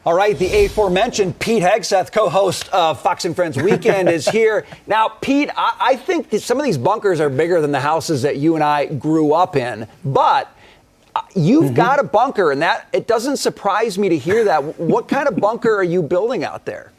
All right, the aforementioned Pete Hegseth, co-host of Fox and Friends Weekend, is here. Now, Pete, I think that some of these bunkers are bigger than the houses that you and I grew up in, but you've got a bunker, and that it doesn't surprise me to hear that. What kind of bunker are you building out there?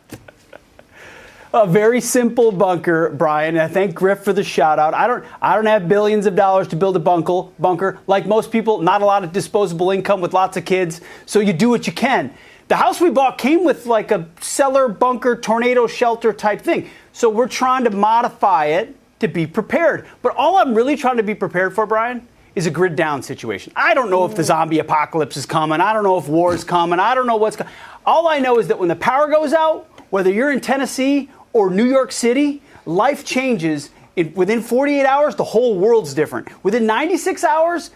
A very simple bunker, Brian. I thank Griff for the shout out. I don't have billions of dollars to build a bunker. Like most people, not a lot of disposable income with lots of kids. So you do what you can. The house we bought came with like a cellar bunker, tornado shelter type thing. So we're trying to modify it to be prepared. But all I'm really trying to be prepared for, Brian, is a grid down situation. I don't know if the zombie apocalypse is coming. I don't know if war is coming. I don't know what's coming. All I know is that when the power goes out, whether you're in Tennessee or New York City, life changes. Within 48 hours, the whole world's different. Within 96 hours,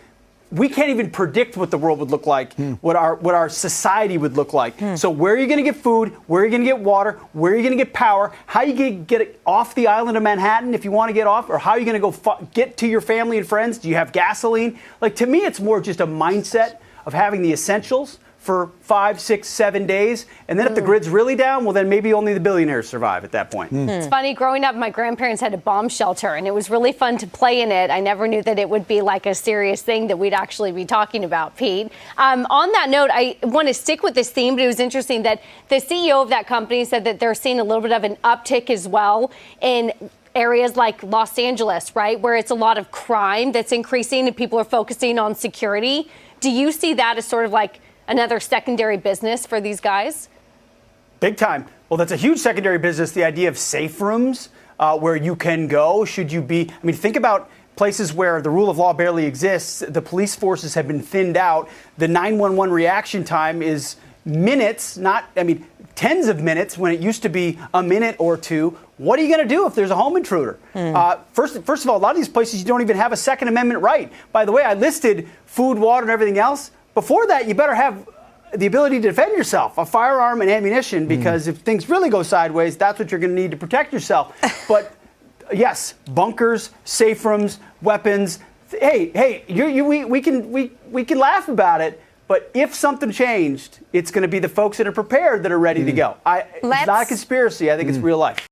we can't even predict what the world would look like, what our society would look like. So where are you going to get food? Where are you going to get water? Where are you going to get power? How are you going to get it off the island of Manhattan if you want to get off? Or how are you going to go get to your family and friends? Do you have gasoline? Like, to me, it's more just a mindset of having the essentials for 5, 6, 7 days. And then if the grid's really down, well, then maybe only the billionaires survive at that point. It's funny, growing up, my grandparents had a bomb shelter, and it was really fun to play in it. I never knew that it would be like a serious thing that we'd actually be talking about, Pete. On that note, I want to stick with this theme, but it was interesting that the CEO of that company said that they're seeing a little bit of an uptick as well in areas like Los Angeles, right, where it's a lot of crime that's increasing and people are focusing on security. Do you see that as sort of like another secondary business for these guys? Big time. Well, that's a huge secondary business, the idea of safe rooms where you can go should you be. I mean, think about places where the rule of law barely exists. The police forces have been thinned out. The 911 reaction time is minutes, tens of minutes when it used to be a minute or two. What are you going to do if there's a home intruder? First of all, a lot of these places you don't even have a Second Amendment right. By the way, I listed food, water, and everything else. Before that, you better have the ability to defend yourself, a firearm and ammunition, because if things really go sideways, that's what you're going to need to protect yourself. But yes, bunkers, safe rooms, weapons. Hey, we can laugh about it. But if something changed, it's going to be the folks that are prepared that are ready to go. It's not a conspiracy. I think it's real life.